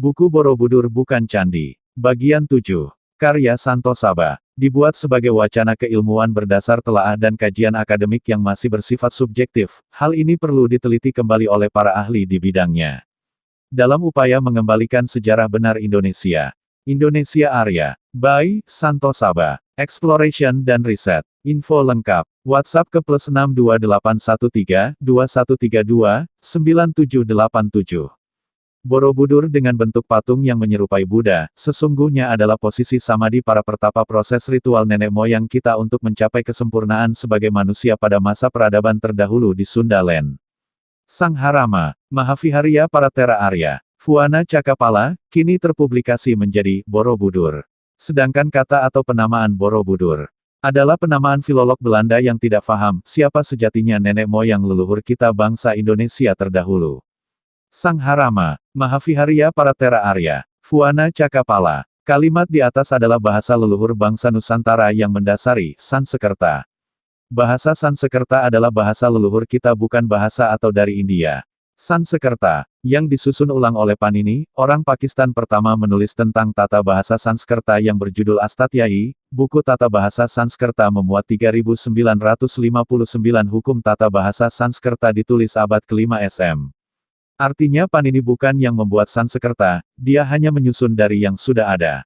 Buku Borobudur Bukan Candi. Bagian 7. Karya Santo Saba. Dibuat sebagai wacana keilmuan berdasar telaah dan kajian akademik yang masih bersifat subjektif. Hal ini perlu diteliti kembali oleh para ahli di bidangnya. Dalam upaya mengembalikan sejarah benar Indonesia. Indonesia Arya. By Santo Saba. Exploration dan Riset. Info lengkap. WhatsApp ke +62813 2132 9787. Borobudur dengan bentuk patung yang menyerupai Buddha, sesungguhnya adalah posisi samadhi para pertapa proses ritual nenek moyang kita untuk mencapai kesempurnaan sebagai manusia pada masa peradaban terdahulu di Sunda Land. Sangharama, Mahaviharya Paratera Arya, Fuana Cakapala, kini terpublikasi menjadi Borobudur. Sedangkan kata atau penamaan Borobudur adalah penamaan filolog Belanda yang tidak paham siapa sejatinya nenek moyang leluhur kita bangsa Indonesia terdahulu. Sangharama, Mahaviharya Paratera Arya, Fuana Cakapala. Kalimat di atas adalah bahasa leluhur bangsa Nusantara yang mendasari Sansekerta. Bahasa Sansekerta adalah bahasa leluhur kita bukan bahasa atau dari India. Sansekerta, yang disusun ulang oleh Panini, orang Pakistan pertama menulis tentang tata bahasa Sanskerta yang berjudul Astatyai. Buku tata bahasa Sanskerta memuat 3959 hukum tata bahasa Sanskerta ditulis abad ke-5 SM. Artinya Panini bukan yang membuat Sansekerta, dia hanya menyusun dari yang sudah ada.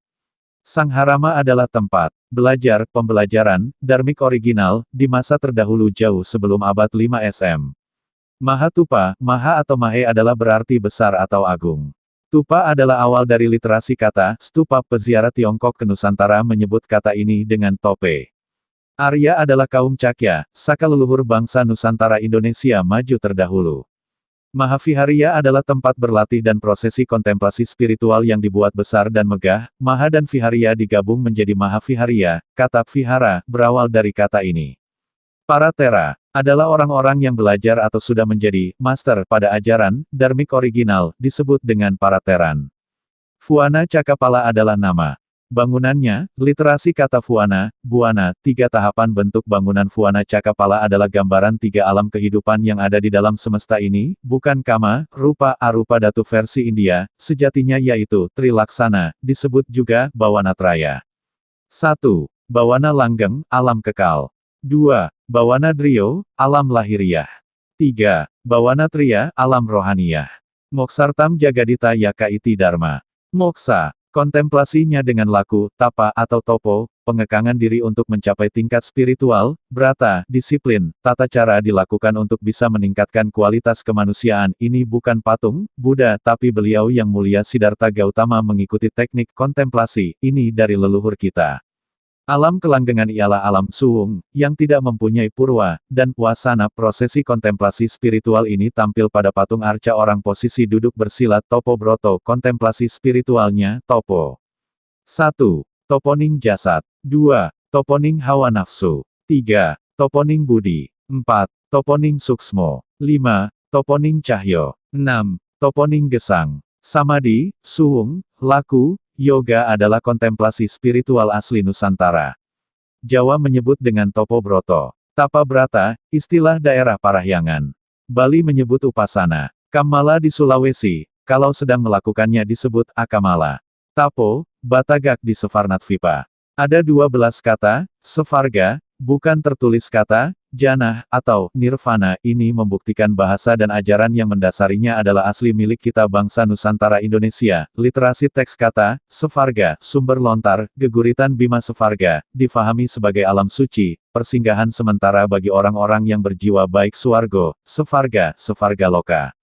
Sangharama adalah tempat belajar, pembelajaran, dharmik original, di masa terdahulu jauh sebelum abad 5 SM. Mahatupa, Maha atau Mahe adalah berarti besar atau agung. Tupa adalah awal dari literasi kata, stupa peziarah Tiongkok ke Nusantara menyebut kata ini dengan tope. Arya adalah kaum Cakya, saka leluhur bangsa Nusantara Indonesia maju terdahulu. Mahaviharya adalah tempat berlatih dan prosesi kontemplasi spiritual yang dibuat besar dan megah. Maha dan Viharya digabung menjadi Mahaviharya. Kata Vihara berawal dari kata ini. Paratera adalah orang-orang yang belajar atau sudah menjadi master pada ajaran dharmik original, disebut dengan Parateran. Fuana Cakapala adalah nama bangunannya. Literasi kata Fuana, Buana, 3 tahapan bentuk bangunan Fuana Cakapala adalah gambaran 3 alam kehidupan yang ada di dalam semesta ini, bukan kama, rupa, arupa datu versi India, sejatinya yaitu Trilaksana, disebut juga Bawanatraya. 1. Bawana langgeng, alam kekal. 2. Bawana drio, alam lahiriah. 3. Bawana triya, alam rohaniyah. Moksartam jagadita yaka iti dharma. Moksa. Kontemplasinya dengan laku, tapa atau topo, pengekangan diri untuk mencapai tingkat spiritual, brata, disiplin, tata cara dilakukan untuk bisa meningkatkan kualitas kemanusiaan. Ini bukan patung, Buddha, tapi beliau yang mulia Siddhartha Gautama mengikuti teknik kontemplasi, ini dari leluhur kita. Alam kelanggengan ialah alam suwung, yang tidak mempunyai purwa, dan wasana. Prosesi kontemplasi spiritual ini tampil pada patung arca orang posisi duduk bersilat topo broto. Kontemplasi spiritualnya, topo. 1. Toponing jasad. 2. Toponing hawa nafsu. 3. Toponing budi. 4. Toponing suksmo. 5. Toponing cahyo. 6. Toponing gesang. Samadhi, suwung, laku, yoga adalah kontemplasi spiritual asli Nusantara. Jawa menyebut dengan topo broto. Tapa brata, istilah daerah Parahyangan. Bali menyebut upasana. Kamala di Sulawesi, kalau sedang melakukannya disebut akamala. Tapo, batagak di Sefarnatvipa. Ada 12 kata, sefarga, bukan tertulis kata, janah, atau nirvana. Ini membuktikan bahasa dan ajaran yang mendasarinya adalah asli milik kita bangsa Nusantara Indonesia. Literasi teks kata, sefarga, sumber lontar, geguritan Bima Sefarga, difahami sebagai alam suci, persinggahan sementara bagi orang-orang yang berjiwa baik suargo, sefarga, sefarga loka.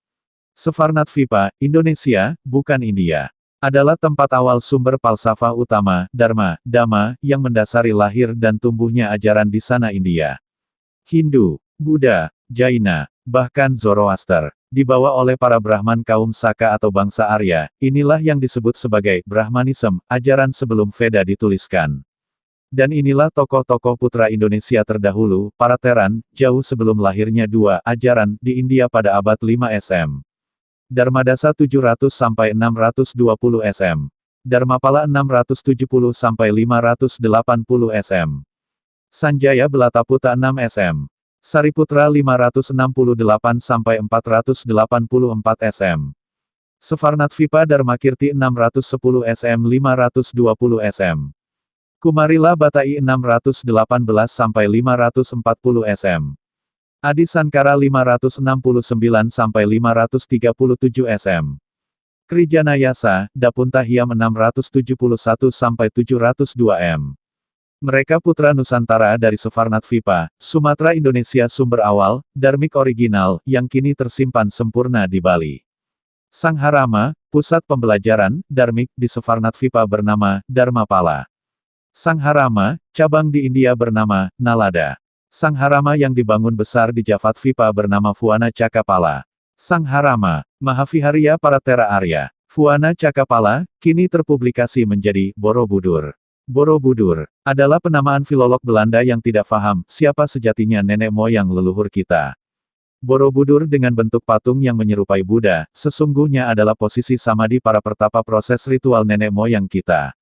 Sefarnatvipa, Indonesia, bukan India. Adalah tempat awal sumber falsafah utama, Dharma, Dhamma, yang mendasari lahir dan tumbuhnya ajaran di sana India. Hindu, Buddha, Jaina, bahkan Zoroaster, dibawa oleh para Brahman kaum Saka atau bangsa Arya. Inilah yang disebut sebagai Brahmanism, ajaran sebelum Veda dituliskan. Dan inilah tokoh-tokoh putra Indonesia terdahulu, Parateran, jauh sebelum lahirnya 2 ajaran di India pada abad 5 SM. Dharmadasa 700 sampai 620 SM. Dharmapala 670 sampai 580 SM. Sanjaya Belataputa 6 SM. Sariputra 568 sampai 484 SM. Svarnatvipa Dharmakirti 610 sm 520 sm. Kumarila Batai 618 sampai 540 sm. Adi Sankara 569 sampai 537 sm. Krijanayasa, Dapuntahiam 671 sampai 702 m. Mereka putra Nusantara dari Svarnatvipa, Sumatera Indonesia sumber awal, Dharmik original, yang kini tersimpan sempurna di Bali. Sangharama, pusat pembelajaran, Dharmik, di Svarnatvipa bernama, Dharmapala. Sangharama, cabang di India bernama, Nalada. Sangharama yang dibangun besar di Jafatvipa bernama Fuana Cakapala. Sangharama, Mahavihariya Paratera Arya. Fuana Cakapala, kini terpublikasi menjadi, Borobudur. Borobudur, adalah penamaan filolog Belanda yang tidak paham, siapa sejatinya nenek moyang leluhur kita. Borobudur dengan bentuk patung yang menyerupai Buddha, sesungguhnya adalah posisi samadhi para pertapa proses ritual nenek moyang kita.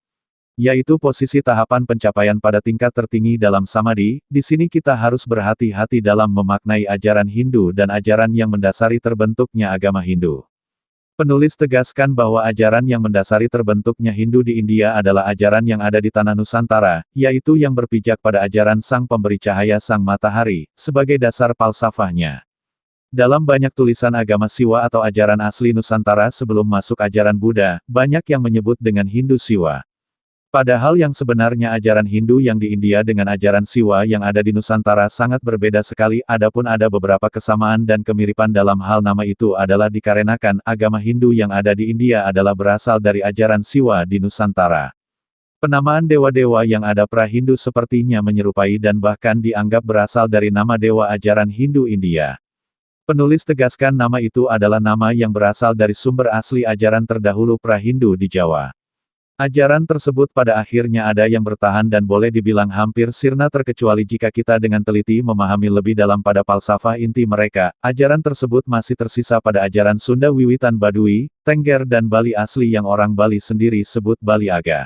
Yaitu posisi tahapan pencapaian pada tingkat tertinggi dalam samadhi, di sini kita harus berhati-hati dalam memaknai ajaran Hindu dan ajaran yang mendasari terbentuknya agama Hindu. Penulis tegaskan bahwa ajaran yang mendasari terbentuknya Hindu di India adalah ajaran yang ada di tanah Nusantara, yaitu yang berpijak pada ajaran Sang Pemberi Cahaya Sang Matahari, sebagai dasar falsafahnya. Dalam banyak tulisan agama Siwa atau ajaran asli Nusantara sebelum masuk ajaran Buddha, banyak yang menyebut dengan Hindu Siwa. Padahal yang sebenarnya ajaran Hindu yang di India dengan ajaran Siwa yang ada di Nusantara sangat berbeda sekali, adapun ada beberapa kesamaan dan kemiripan dalam hal nama itu adalah dikarenakan agama Hindu yang ada di India adalah berasal dari ajaran Siwa di Nusantara. Penamaan dewa-dewa yang ada pra-Hindu sepertinya menyerupai dan bahkan dianggap berasal dari nama dewa ajaran Hindu India. Penulis tegaskan nama itu adalah nama yang berasal dari sumber asli ajaran terdahulu pra-Hindu di Jawa. Ajaran tersebut pada akhirnya ada yang bertahan dan boleh dibilang hampir sirna terkecuali jika kita dengan teliti memahami lebih dalam pada falsafah inti mereka, ajaran tersebut masih tersisa pada ajaran Sunda wiwitan Baduy, Tengger dan Bali asli yang orang Bali sendiri sebut Bali Aga.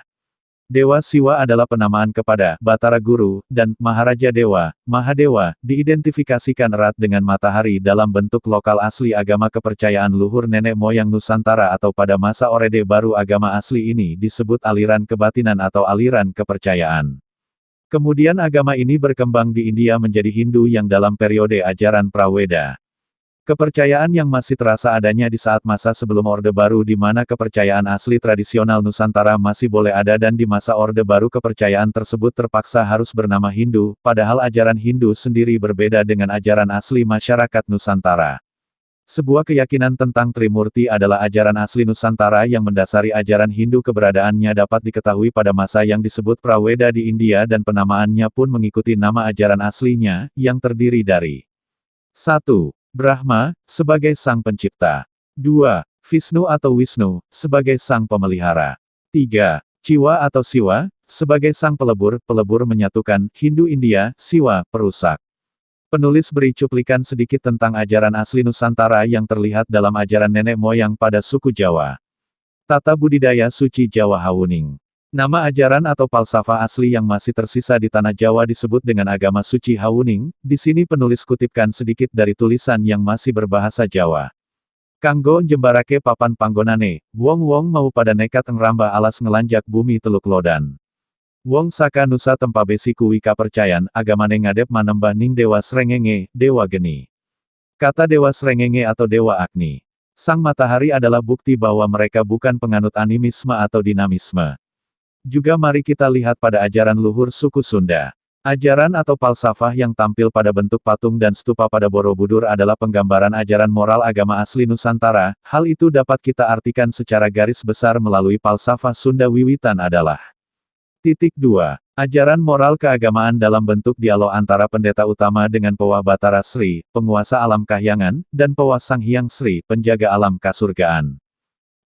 Dewa Siwa adalah penamaan kepada Batara Guru, dan Maharaja Dewa, Mahadewa, diidentifikasikan erat dengan matahari dalam bentuk lokal asli agama kepercayaan luhur nenek moyang Nusantara atau pada masa Orde Baru agama asli ini disebut aliran kebatinan atau aliran kepercayaan. Kemudian agama ini berkembang di India menjadi Hindu yang dalam periode ajaran Praweda. Kepercayaan yang masih terasa adanya di saat masa sebelum Orde Baru di mana kepercayaan asli tradisional Nusantara masih boleh ada dan di masa Orde Baru kepercayaan tersebut terpaksa harus bernama Hindu, padahal ajaran Hindu sendiri berbeda dengan ajaran asli masyarakat Nusantara. Sebuah keyakinan tentang Trimurti adalah ajaran asli Nusantara yang mendasari ajaran Hindu keberadaannya dapat diketahui pada masa yang disebut Praweda di India dan penamaannya pun mengikuti nama ajaran aslinya, yang terdiri dari 1. Brahma, sebagai sang pencipta. 2. Vishnu atau Wisnu, sebagai sang pemelihara. 3. Ciwa atau Siwa, sebagai sang pelebur, pelebur menyatukan, Hindu India, Siwa, perusak. Penulis beri cuplikan sedikit tentang ajaran asli Nusantara yang terlihat dalam ajaran nenek moyang pada suku Jawa. Tata budidaya suci Jawa Hawuning. Nama ajaran atau falsafah asli yang masih tersisa di tanah Jawa disebut dengan agama suci Hawuning. Di sini penulis kutipkan sedikit dari tulisan yang masih berbahasa Jawa. Kanggo jembarake papan panggonane, wong-wong mau pada nekat ngrambah alas ngelanjak bumi Teluk Lodan. Wong saka nusa tempa besi kuwi kapercayan, agamane ngadep manembah ning Dewa Srengenge, Dewa Geni. Kata Dewa Srengenge atau Dewa Agni. Sang matahari adalah bukti bahwa mereka bukan penganut animisme atau dinamisme. Juga mari kita lihat pada ajaran luhur suku Sunda. Ajaran atau falsafah yang tampil pada bentuk patung dan stupa pada Borobudur adalah penggambaran ajaran moral agama asli Nusantara. Hal itu dapat kita artikan secara garis besar melalui falsafah Sunda wiwitan adalah 2. Ajaran moral keagamaan dalam bentuk dialog antara pendeta utama dengan Pewah Batara Sri, penguasa alam kahyangan, dan Pewah Sang Hyang Sri, penjaga alam kasurgaan.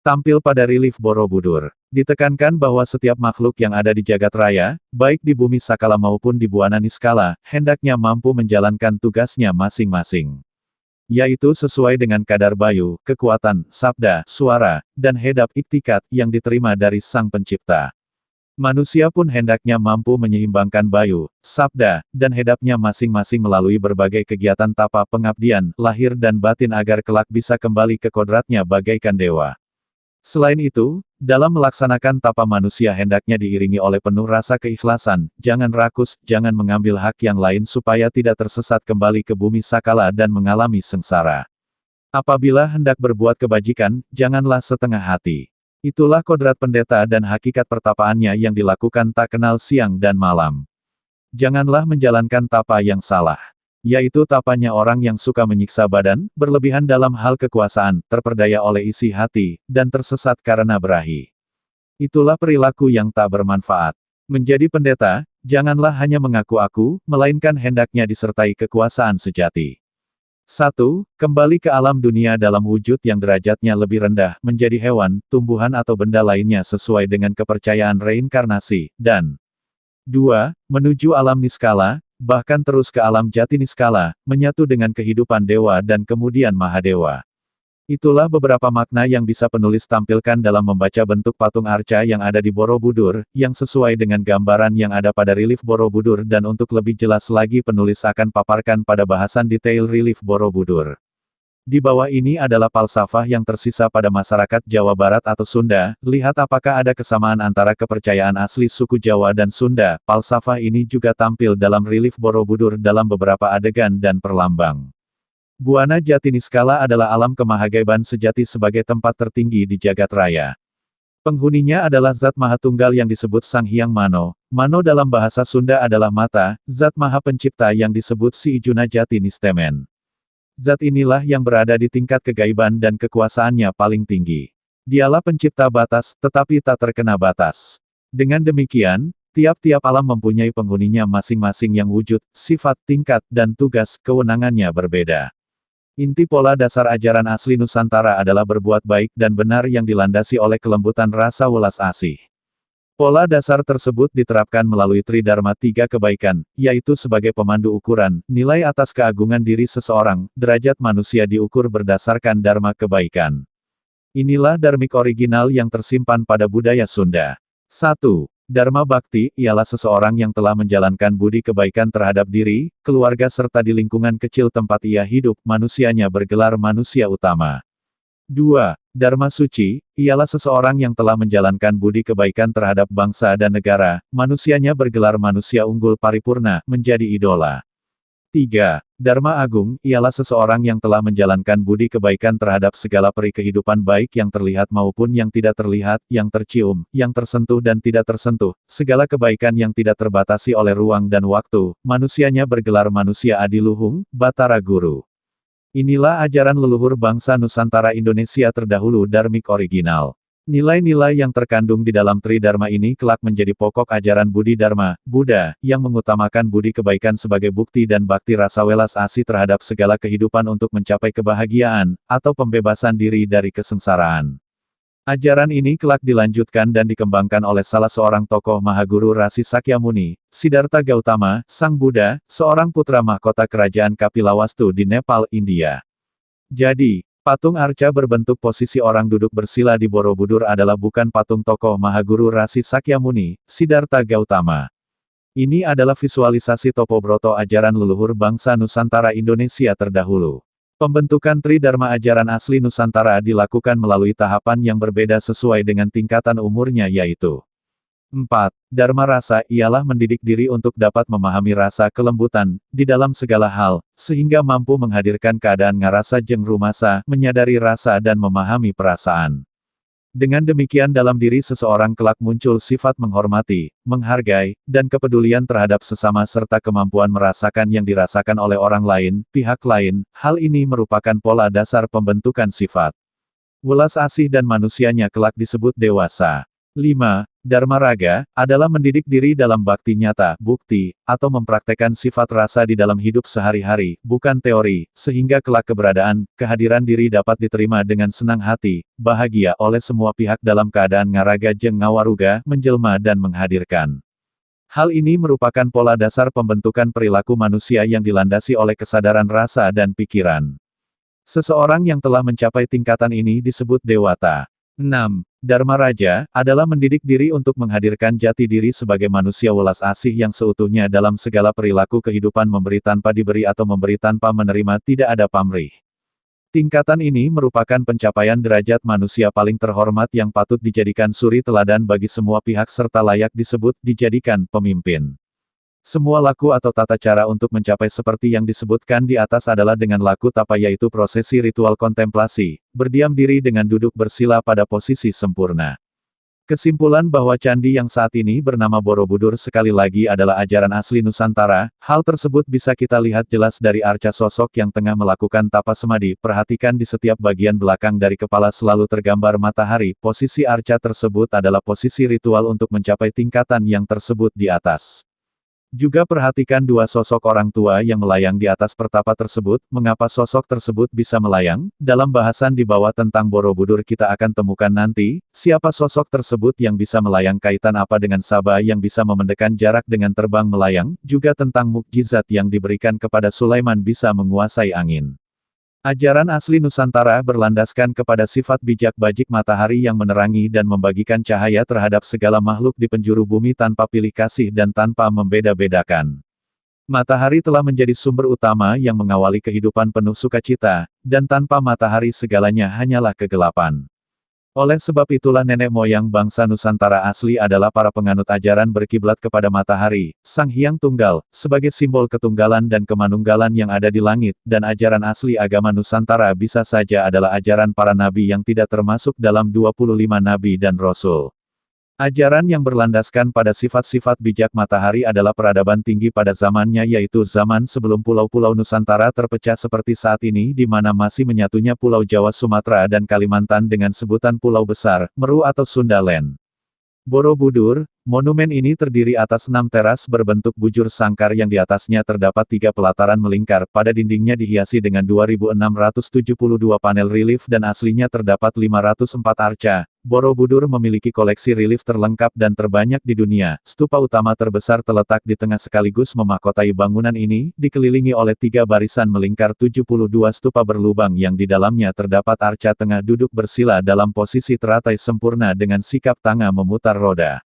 Tampil pada relief Borobudur. Ditekankan bahwa setiap makhluk yang ada di jagat raya, baik di bumi sakala maupun di buana niskala, hendaknya mampu menjalankan tugasnya masing-masing. Yaitu sesuai dengan kadar bayu, kekuatan, sabda, suara, dan hedap iktikat yang diterima dari Sang Pencipta. Manusia pun hendaknya mampu menyeimbangkan bayu, sabda, dan hedapnya masing-masing melalui berbagai kegiatan tapa pengabdian, lahir dan batin agar kelak bisa kembali ke kodratnya bagaikan dewa. Selain itu, dalam melaksanakan tapa manusia hendaknya diiringi oleh penuh rasa keikhlasan, jangan rakus, jangan mengambil hak yang lain supaya tidak tersesat kembali ke bumi sakala dan mengalami sengsara. Apabila hendak berbuat kebajikan, janganlah setengah hati. Itulah kodrat pendeta dan hakikat pertapaannya yang dilakukan tak kenal siang dan malam. Janganlah menjalankan tapa yang salah. Yaitu tapanya orang yang suka menyiksa badan, berlebihan dalam hal kekuasaan, terperdaya oleh isi hati, dan tersesat karena berahi. Itulah perilaku yang tak bermanfaat. Menjadi pendeta, janganlah hanya mengaku-aku, melainkan hendaknya disertai kekuasaan sejati. 1. Kembali ke alam dunia dalam wujud yang derajatnya lebih rendah, menjadi hewan, tumbuhan atau benda lainnya sesuai dengan kepercayaan reinkarnasi, dan 2. Menuju alam niskala, bahkan terus ke alam jati niskala, menyatu dengan kehidupan dewa dan kemudian Mahadewa. Itulah beberapa makna yang bisa penulis tampilkan dalam membaca bentuk patung arca yang ada di Borobudur, yang sesuai dengan gambaran yang ada pada relief Borobudur dan untuk lebih jelas lagi penulis akan paparkan pada bahasan detail relief Borobudur. Di bawah ini adalah falsafah yang tersisa pada masyarakat Jawa Barat atau Sunda, lihat apakah ada kesamaan antara kepercayaan asli suku Jawa dan Sunda. Falsafah ini juga tampil dalam relief Borobudur dalam beberapa adegan dan perlambang. Buana Jati Niskala adalah alam kemahagaiban sejati sebagai tempat tertinggi di jagat raya. Penghuninya adalah Zat Mahatunggal yang disebut Sang Hyang Mano. Mano dalam bahasa Sunda adalah mata, Zat Maha Pencipta yang disebut Si Ijuna Jati Nistemen. Zat inilah yang berada di tingkat kegaiban dan kekuasaannya paling tinggi. Dialah pencipta batas, tetapi tak terkena batas. Dengan demikian, tiap-tiap alam mempunyai penghuninya masing-masing yang wujud, sifat, tingkat, dan tugas, kewenangannya berbeda. Inti pola dasar ajaran asli Nusantara adalah berbuat baik dan benar yang dilandasi oleh kelembutan rasa welas asih. Pola dasar tersebut diterapkan melalui Tridharma tiga kebaikan, yaitu sebagai pemandu ukuran, nilai atas keagungan diri seseorang, derajat manusia diukur berdasarkan Dharma kebaikan. Inilah dharmik original yang tersimpan pada budaya Sunda. 1. Dharma Bakti, ialah seseorang yang telah menjalankan budi kebaikan terhadap diri, keluarga serta di lingkungan kecil tempat ia hidup, manusianya bergelar manusia utama. 2. Dharma Suci, ialah seseorang yang telah menjalankan budi kebaikan terhadap bangsa dan negara, manusianya bergelar manusia unggul paripurna, menjadi idola. 3. Dharma Agung, ialah seseorang yang telah menjalankan budi kebaikan terhadap segala peri kehidupan baik yang terlihat maupun yang tidak terlihat, yang tercium, yang tersentuh dan tidak tersentuh, segala kebaikan yang tidak terbatasi oleh ruang dan waktu, manusianya bergelar manusia adiluhung, Batara Guru. Inilah ajaran leluhur bangsa Nusantara Indonesia terdahulu dharmik original. Nilai-nilai yang terkandung di dalam Tridharma ini kelak menjadi pokok ajaran Budi Dharma, Buddha, yang mengutamakan budi kebaikan sebagai bukti dan bakti rasa welas asih terhadap segala kehidupan untuk mencapai kebahagiaan, atau pembebasan diri dari kesengsaraan. Ajaran ini kelak dilanjutkan dan dikembangkan oleh salah seorang tokoh Mahaguru Rasi Sakyamuni, Siddhartha Gautama, Sang Buddha, seorang putra mahkota kerajaan Kapilawastu di Nepal, India. Jadi, patung arca berbentuk posisi orang duduk bersila di Borobudur adalah bukan patung tokoh Mahaguru Rasi Sakyamuni, Siddhartha Gautama. Ini adalah visualisasi Topobroto ajaran leluhur bangsa Nusantara Indonesia terdahulu. Pembentukan Tridharma ajaran asli Nusantara dilakukan melalui tahapan yang berbeda sesuai dengan tingkatan umurnya yaitu 4. Dharma rasa ialah mendidik diri untuk dapat memahami rasa kelembutan, di dalam segala hal, sehingga mampu menghadirkan keadaan ngarasa jeng rumasa, menyadari rasa dan memahami perasaan. Dengan demikian dalam diri seseorang kelak muncul sifat menghormati, menghargai, dan kepedulian terhadap sesama serta kemampuan merasakan yang dirasakan oleh orang lain, pihak lain. Hal ini merupakan pola dasar pembentukan sifat welas asih dan manusianya kelak disebut dewasa. 5. Dharma raga, adalah mendidik diri dalam bakti nyata, bukti, atau mempraktekkan sifat rasa di dalam hidup sehari-hari, bukan teori, sehingga kelak keberadaan, kehadiran diri dapat diterima dengan senang hati, bahagia oleh semua pihak dalam keadaan ngaraga jeng ngawaruga, menjelma dan menghadirkan. Hal ini merupakan pola dasar pembentukan perilaku manusia yang dilandasi oleh kesadaran rasa dan pikiran. Seseorang yang telah mencapai tingkatan ini disebut dewata. 6. Dharma Raja, adalah mendidik diri untuk menghadirkan jati diri sebagai manusia welas asih yang seutuhnya dalam segala perilaku kehidupan memberi tanpa diberi atau memberi tanpa menerima tidak ada pamrih. Tingkatan ini merupakan pencapaian derajat manusia paling terhormat yang patut dijadikan suri teladan bagi semua pihak serta layak disebut dijadikan pemimpin. Semua laku atau tata cara untuk mencapai seperti yang disebutkan di atas adalah dengan laku tapa yaitu prosesi ritual kontemplasi, berdiam diri dengan duduk bersila pada posisi sempurna. Kesimpulan bahwa candi yang saat ini bernama Borobudur sekali lagi adalah ajaran asli Nusantara, hal tersebut bisa kita lihat jelas dari arca sosok yang tengah melakukan tapa semadi, perhatikan di setiap bagian belakang dari kepala selalu tergambar matahari, posisi arca tersebut adalah posisi ritual untuk mencapai tingkatan yang tersebut di atas. Juga perhatikan dua sosok orang tua yang melayang di atas pertapa tersebut, mengapa sosok tersebut bisa melayang? Dalam bahasan di bawah tentang Borobudur kita akan temukan nanti, siapa sosok tersebut yang bisa melayang kaitan apa dengan Saba yang bisa memendekkan jarak dengan terbang melayang, juga tentang mukjizat yang diberikan kepada Sulaiman bisa menguasai angin. Ajaran asli Nusantara berlandaskan kepada sifat bijak bajik matahari yang menerangi dan membagikan cahaya terhadap segala makhluk di penjuru bumi tanpa pilih kasih dan tanpa membeda-bedakan. Matahari telah menjadi sumber utama yang mengawali kehidupan penuh sukacita, dan tanpa matahari segalanya hanyalah kegelapan. Oleh sebab itulah nenek moyang bangsa Nusantara asli adalah para penganut ajaran berkiblat kepada matahari, Sang Hyang Tunggal, sebagai simbol ketunggalan dan kemanunggalan yang ada di langit, dan ajaran asli agama Nusantara bisa saja adalah ajaran para nabi yang tidak termasuk dalam 25 nabi dan rasul. Ajaran yang berlandaskan pada sifat-sifat bijak matahari adalah peradaban tinggi pada zamannya yaitu zaman sebelum pulau-pulau Nusantara terpecah seperti saat ini di mana masih menyatunya Pulau Jawa Sumatera dan Kalimantan dengan sebutan Pulau Besar, Meru atau Sunda Land. Borobudur, monumen ini terdiri atas 6 teras berbentuk bujur sangkar yang di atasnya terdapat 3 pelataran melingkar, pada dindingnya dihiasi dengan 2672 panel relief dan aslinya terdapat 504 arca. Borobudur memiliki koleksi relief terlengkap dan terbanyak di dunia. Stupa utama terbesar terletak di tengah sekaligus memahkotai bangunan ini, dikelilingi oleh 3 barisan melingkar 72 stupa berlubang yang di dalamnya terdapat arca tengah duduk bersila dalam posisi teratai sempurna dengan sikap tangan memutar roda.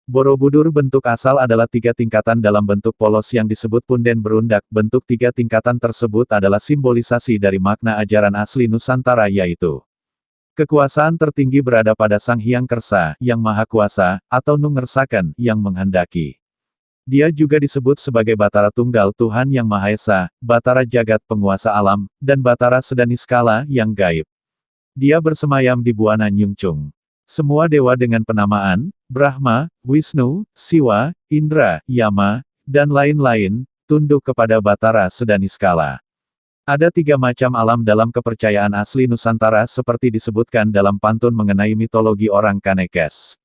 Borobudur bentuk asal adalah 3 tingkatan dalam bentuk polos yang disebut punden berundak. Bentuk 3 tingkatan tersebut adalah simbolisasi dari makna ajaran asli Nusantara yaitu kekuasaan tertinggi berada pada Sang Hyang Kersa, yang Maha Kuasa, atau Nungersaken, yang menghendaki. Dia juga disebut sebagai Batara Tunggal Tuhan yang Maha Esa, Batara Jagat penguasa alam, dan Batara Sedaniskala yang gaib. Dia bersemayam di Buana Nyungcung. Semua dewa dengan penamaan, Brahma, Wisnu, Siwa, Indra, Yama, dan lain-lain, tunduk kepada Batara Sedaniskala. Ada 3 macam alam dalam kepercayaan asli Nusantara seperti disebutkan dalam pantun mengenai mitologi orang Kanekes.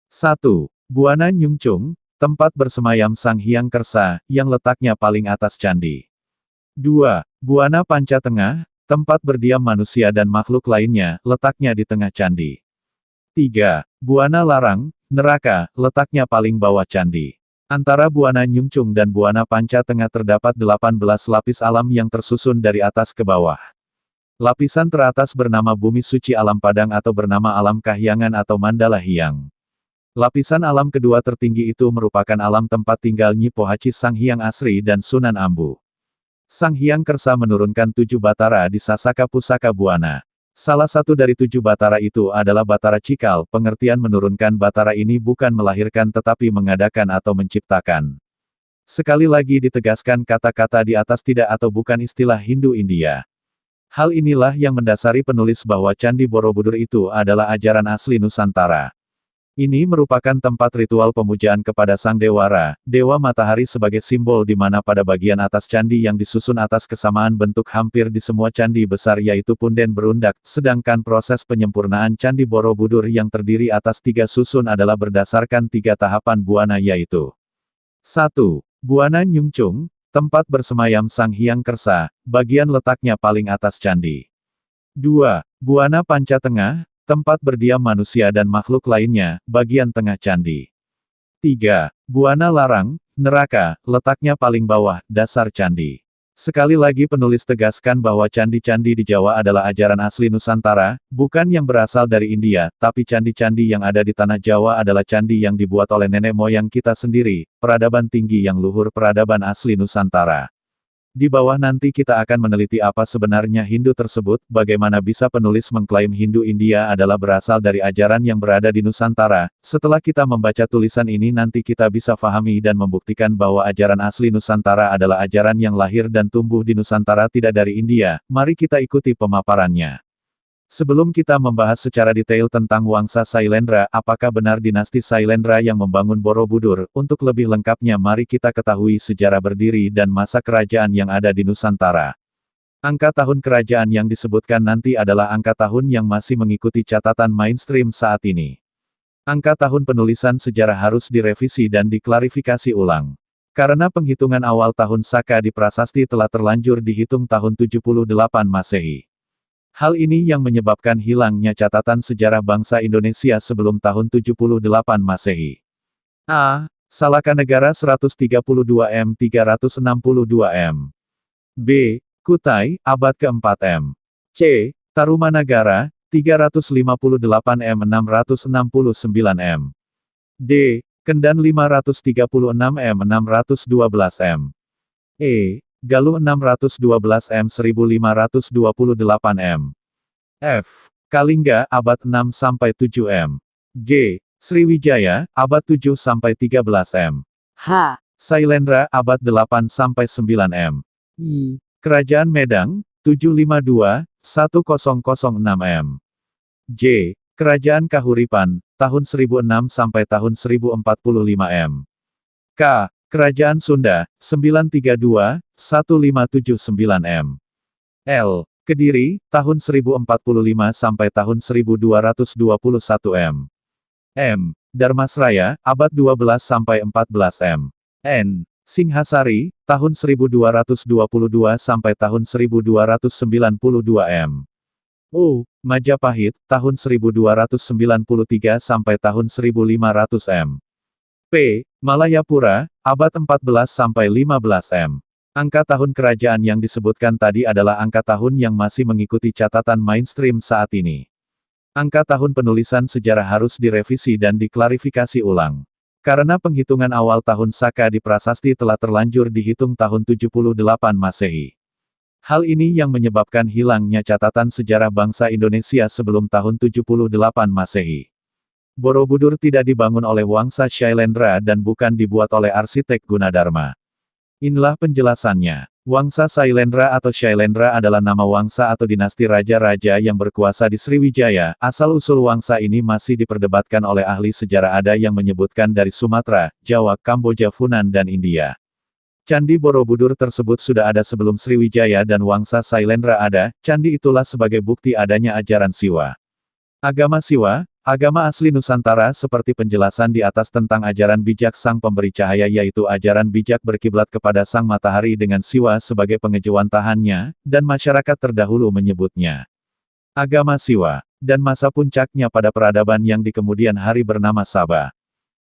1. Buana Nyungcung, tempat bersemayam Sang Hyang Kersa, yang letaknya paling atas candi. 2. Buana Panca Tengah, tempat berdiam manusia dan makhluk lainnya, letaknya di tengah candi. 3. Buana Larang, neraka, letaknya paling bawah candi. Antara Buana Nyungcung dan Buana Panca Tengah terdapat 18 lapis alam yang tersusun dari atas ke bawah. Lapisan teratas bernama Bumi Suci Alam Padang atau bernama Alam Kahyangan atau Mandala Hyang. Lapisan alam kedua tertinggi itu merupakan alam tempat tinggal Nyi Pohaci Sang Hyang Asri dan Sunan Ambu. Sang Hyang Kersa menurunkan 7 batara di Sasaka Pusaka Buana. Salah satu dari 7 batara itu adalah Batara Cikal. Pengertian menurunkan batara ini bukan melahirkan tetapi mengadakan atau menciptakan. Sekali lagi ditegaskan kata-kata di atas tidak atau bukan istilah Hindu-India. Hal inilah yang mendasari penulis bahwa Candi Borobudur itu adalah ajaran asli Nusantara. Ini merupakan tempat ritual pemujaan kepada Sang Dewara, Dewa Matahari sebagai simbol di mana pada bagian atas candi yang disusun atas kesamaan bentuk hampir di semua candi besar yaitu punden berundak, sedangkan proses penyempurnaan Candi Borobudur yang terdiri atas 3 susun adalah berdasarkan 3 tahapan buana yaitu 1. Buana Nyungcung, tempat bersemayam Sang Hyang Kersa, bagian letaknya paling atas candi. 2. Buana Panca Tengah, tempat berdiam manusia dan makhluk lainnya, bagian tengah candi. 3. Buana Larang, neraka, letaknya paling bawah, dasar candi. Sekali lagi penulis tegaskan bahwa candi-candi di Jawa adalah ajaran asli Nusantara, bukan yang berasal dari India, tapi candi-candi yang ada di tanah Jawa adalah candi yang dibuat oleh nenek moyang kita sendiri, peradaban tinggi yang luhur peradaban asli Nusantara. Di bawah nanti kita akan meneliti apa sebenarnya Hindu tersebut, bagaimana bisa penulis mengklaim Hindu India adalah berasal dari ajaran yang berada di Nusantara. Setelah kita membaca tulisan ini nanti kita bisa fahami dan membuktikan bahwa ajaran asli Nusantara adalah ajaran yang lahir dan tumbuh di Nusantara tidak dari India. Mari kita ikuti pemaparannya. Sebelum kita membahas secara detail tentang Wangsa Sailendra, apakah benar dinasti Sailendra yang membangun Borobudur? Untuk lebih lengkapnya mari kita ketahui sejarah berdiri dan masa kerajaan yang ada di Nusantara. Angka tahun kerajaan yang disebutkan nanti adalah angka tahun yang masih mengikuti catatan mainstream saat ini. Angka tahun penulisan sejarah harus direvisi dan diklarifikasi ulang. Karena penghitungan awal tahun Saka di prasasti telah terlanjur dihitung tahun 78 Masehi. Hal ini yang menyebabkan hilangnya catatan sejarah bangsa Indonesia sebelum tahun 78 Masehi. A. Salakanegara 132 M 362 M. B. Kutai, abad ke-4 M. C. Tarumanagara, 358 M 669 M. D. Kendan 536 M 612 M. E. Galuh 612 M 1528 M. F. Kalingga, abad 6-7 M. G. Sriwijaya, abad 7-13 M. H. Sailendra, abad 8-9 M. I. Kerajaan Medang, 752-1006 M. J. Kerajaan Kahuripan, tahun 1006 sampai tahun 1045 M. K. Kerajaan Sunda, 932-1579 M. L. Kediri, tahun 1045 sampai tahun 1221 M. M. Darmasraya, abad 12 sampai 14 M. N. Singhasari, tahun 1222 sampai tahun 1292 M. U. Majapahit, tahun 1293 sampai tahun 1500 M. P. Malayapura, abad 14 sampai 15 M. Angka tahun kerajaan yang disebutkan tadi adalah angka tahun yang masih mengikuti catatan mainstream saat ini. Angka tahun penulisan sejarah harus direvisi dan diklarifikasi ulang. Karena penghitungan awal tahun Saka di prasasti telah terlanjur dihitung tahun 78 Masehi. Hal ini yang menyebabkan hilangnya catatan sejarah bangsa Indonesia sebelum tahun 78 Masehi. Borobudur tidak dibangun oleh Wangsa Sailendra dan bukan dibuat oleh arsitek Gunadarma. Inilah penjelasannya. Wangsa Sailendra atau Shailendra adalah nama wangsa atau dinasti raja-raja yang berkuasa di Sriwijaya. Asal-usul wangsa ini masih diperdebatkan oleh ahli sejarah, ada yang menyebutkan dari Sumatera, Jawa, Kamboja, Funan dan India. Candi Borobudur tersebut sudah ada sebelum Sriwijaya dan Wangsa Sailendra ada. Candi itulah sebagai bukti adanya ajaran Siwa. Agama Siwa, agama asli Nusantara seperti penjelasan di atas tentang ajaran bijak sang pemberi cahaya, yaitu ajaran bijak berkiblat kepada sang matahari dengan Siwa sebagai pengejawantahannya, dan masyarakat terdahulu menyebutnya agama Siwa, dan masa puncaknya pada peradaban yang di kemudian hari bernama Saba.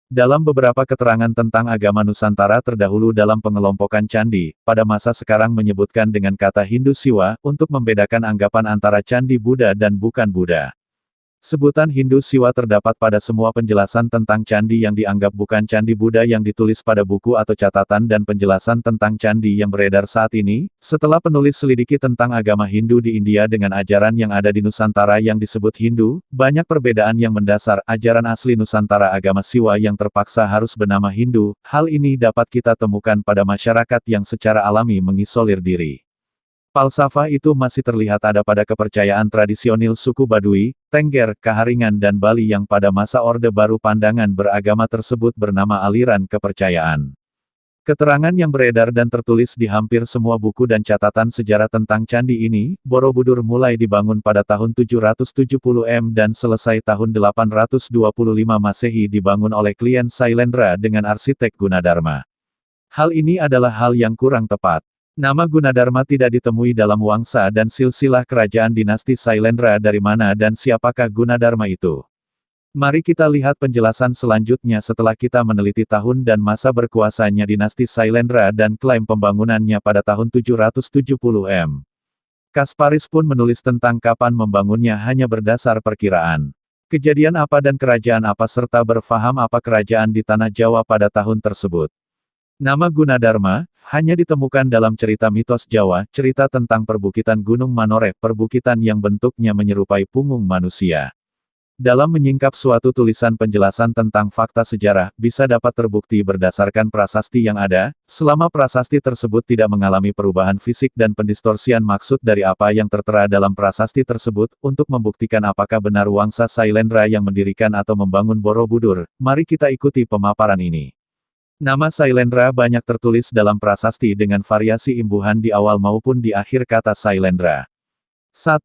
Dalam beberapa keterangan tentang agama Nusantara terdahulu dalam pengelompokan candi, pada masa sekarang menyebutkan dengan kata Hindu Siwa, untuk membedakan anggapan antara candi Buddha dan bukan Buddha. Sebutan Hindu Siwa terdapat pada semua penjelasan tentang candi yang dianggap bukan candi Buddha yang ditulis pada buku atau catatan dan penjelasan tentang candi yang beredar saat ini. Setelah penulis selidiki tentang agama Hindu di India dengan ajaran yang ada di Nusantara yang disebut Hindu, banyak perbedaan yang mendasar. Ajaran asli Nusantara agama Siwa yang terpaksa harus bernama Hindu. Hal ini dapat kita temukan pada masyarakat yang secara alami mengisolir diri. Falsafah itu masih terlihat ada pada kepercayaan tradisional suku Baduy, Tengger, Kaharingan dan Bali yang pada masa Orde Baru pandangan beragama tersebut bernama aliran kepercayaan. Keterangan yang beredar dan tertulis di hampir semua buku dan catatan sejarah tentang candi ini, Borobudur mulai dibangun pada tahun 770 M dan selesai tahun 825 Masehi dibangun oleh klien Sailendra dengan arsitek Gunadarma. Hal ini adalah hal yang kurang tepat. Nama Gunadarma tidak ditemui dalam wangsa dan silsilah kerajaan dinasti Sailendra dari mana dan siapakah Gunadarma itu. Mari kita lihat penjelasan selanjutnya setelah kita meneliti tahun dan masa berkuasanya dinasti Sailendra dan klaim pembangunannya pada tahun 770 M. Kasparis pun menulis tentang kapan membangunnya hanya berdasar perkiraan. Kejadian apa dan kerajaan apa serta berfaham apa kerajaan di tanah Jawa pada tahun tersebut. Nama Gunadarma, hanya ditemukan dalam cerita mitos Jawa, cerita tentang perbukitan Gunung Manore, perbukitan yang bentuknya menyerupai punggung manusia. Dalam menyingkap suatu tulisan penjelasan tentang fakta sejarah, bisa dapat terbukti berdasarkan prasasti yang ada, selama prasasti tersebut tidak mengalami perubahan fisik dan pendistorsian maksud dari apa yang tertera dalam prasasti tersebut, untuk membuktikan apakah benar Wangsa Sailendra yang mendirikan atau membangun Borobudur, mari kita ikuti pemaparan ini. Nama Sailendra banyak tertulis dalam prasasti dengan variasi imbuhan di awal maupun di akhir kata Sailendra. 1.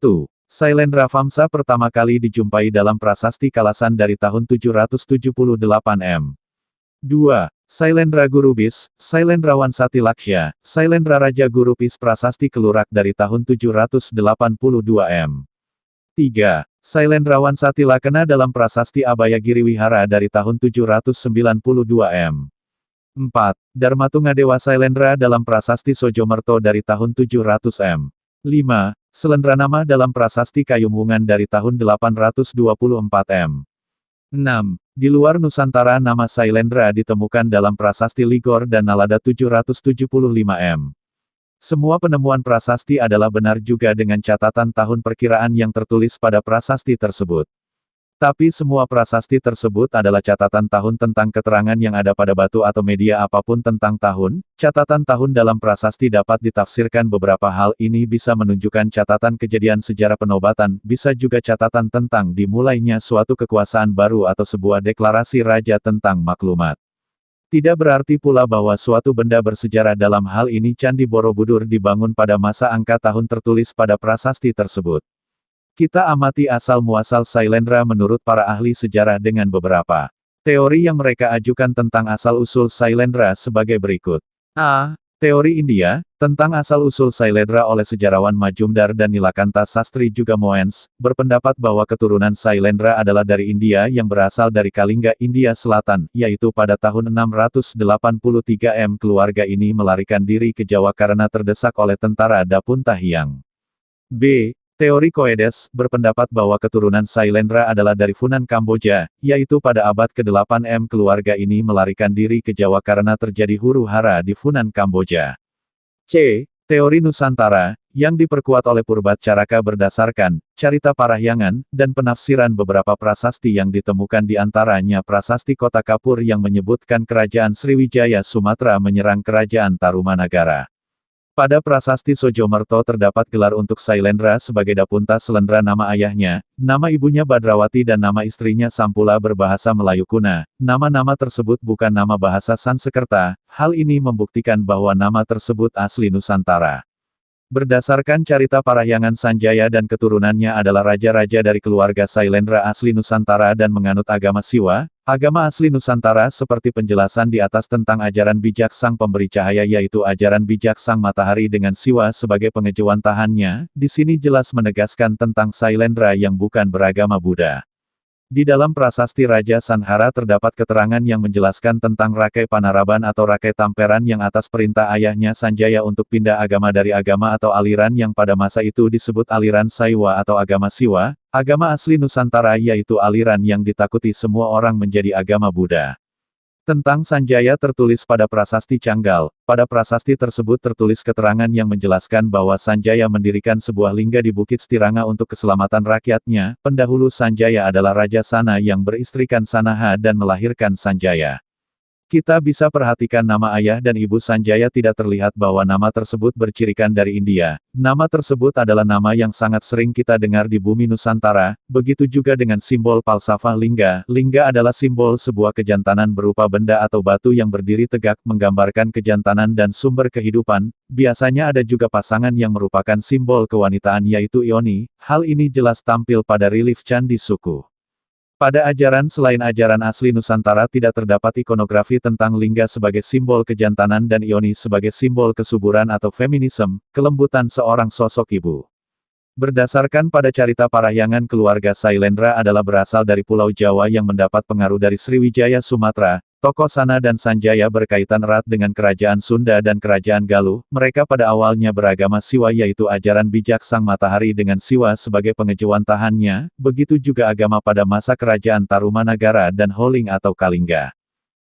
Sailendra Vamsa pertama kali dijumpai dalam prasasti Kalasan dari tahun 778 m. 2. Sailendra Gurubis, Sailendra Wansati Laksya, Sailendra Raja Gurupis prasasti Kelurak dari tahun 782 m. 3. Sailendra Wansati Lakena dalam prasasti Abayagiri Wihara dari tahun 792 m. 4. Darmatungadewa Sailendra dalam prasasti Sojomerto dari tahun 700 m. 5. Selendranama dalam prasasti Kayumwungan dari tahun 824 m. 6. Di luar Nusantara nama Sailendra ditemukan dalam prasasti Ligor dan Nalada 775 m. Semua penemuan prasasti adalah benar juga dengan catatan tahun perkiraan yang tertulis pada prasasti tersebut. Tapi semua prasasti tersebut adalah catatan tahun tentang keterangan yang ada pada batu atau media apapun tentang tahun. Catatan tahun dalam prasasti dapat ditafsirkan beberapa hal, ini bisa menunjukkan catatan kejadian sejarah penobatan, bisa juga catatan tentang dimulainya suatu kekuasaan baru atau sebuah deklarasi raja tentang maklumat. Tidak berarti pula bahwa suatu benda bersejarah, dalam hal ini Candi Borobudur dibangun pada masa angka tahun tertulis pada prasasti tersebut. Kita amati asal-muasal Sailendra menurut para ahli sejarah dengan beberapa teori yang mereka ajukan tentang asal-usul Sailendra sebagai berikut. A. Teori India, tentang asal-usul Sailendra oleh sejarawan Majumdar dan Nilakanta Sastri juga Moens, berpendapat bahwa keturunan Sailendra adalah dari India yang berasal dari Kalingga, India Selatan, yaitu pada tahun 683 m. Keluarga ini melarikan diri ke Jawa karena terdesak oleh tentara Dapunta Hyang. B. Teori Koedes, berpendapat bahwa keturunan Sailendra adalah dari Funan Kamboja, yaitu pada abad ke-8 m. Keluarga ini melarikan diri ke Jawa karena terjadi huru-hara di Funan Kamboja. C. Teori Nusantara, yang diperkuat oleh Purbacaraka berdasarkan carita Parahyangan, dan penafsiran beberapa prasasti yang ditemukan di antaranya prasasti Kota Kapur yang menyebutkan kerajaan Sriwijaya Sumatera menyerang kerajaan Tarumanagara. Pada prasasti Sojomerto terdapat gelar untuk Sailendra sebagai Dapunta Selendra, nama ayahnya, nama ibunya Badrawati dan nama istrinya Sampula berbahasa Melayu kuna. Nama-nama tersebut bukan nama bahasa Sansekerta, hal ini membuktikan bahwa nama tersebut asli Nusantara. Berdasarkan carita Parahyangan, Sanjaya dan keturunannya adalah raja-raja dari keluarga Sailendra asli Nusantara dan menganut agama Siwa. Agama asli Nusantara seperti penjelasan di atas tentang ajaran bijak Sang Pemberi Cahaya, yaitu ajaran bijak Sang Matahari dengan Siwa sebagai pengejawantahannya, di sini jelas menegaskan tentang Sailendra yang bukan beragama Buddha. Di dalam prasasti Raja Sanhara terdapat keterangan yang menjelaskan tentang Rakai Panaraban atau Rakai Tamperan yang atas perintah ayahnya Sanjaya untuk pindah agama dari agama atau aliran yang pada masa itu disebut aliran Saiwa atau agama Siwa, agama asli Nusantara, yaitu aliran yang ditakuti semua orang, menjadi agama Buddha. Tentang Sanjaya tertulis pada prasasti Canggal. Pada prasasti tersebut tertulis keterangan yang menjelaskan bahwa Sanjaya mendirikan sebuah lingga di Bukit Stiranga untuk keselamatan rakyatnya. Pendahulu Sanjaya adalah Raja Sana yang beristrikan Sanaha dan melahirkan Sanjaya. Kita bisa perhatikan nama ayah dan ibu Sanjaya tidak terlihat bahwa nama tersebut bercirikan dari India. Nama tersebut adalah nama yang sangat sering kita dengar di bumi Nusantara, begitu juga dengan simbol falsafah lingga. Lingga adalah simbol sebuah kejantanan berupa benda atau batu yang berdiri tegak, menggambarkan kejantanan dan sumber kehidupan. Biasanya ada juga pasangan yang merupakan simbol kewanitaan, yaitu Ioni. Hal ini jelas tampil pada relief Candi Suku. Pada ajaran selain ajaran asli Nusantara tidak terdapat ikonografi tentang lingga sebagai simbol kejantanan dan Ioni sebagai simbol kesuburan atau feminisme, kelembutan seorang sosok ibu. Berdasarkan pada carita Parahyangan, keluarga Sailendra adalah berasal dari Pulau Jawa yang mendapat pengaruh dari Sriwijaya Sumatera. Tokoh Sana dan Sanjaya berkaitan erat dengan kerajaan Sunda dan kerajaan Galuh. Mereka pada awalnya beragama Siwa, yaitu ajaran bijak Sang Matahari dengan Siwa sebagai pengejawantahannya. Begitu juga agama pada masa kerajaan Tarumanagara dan Holing atau Kalingga.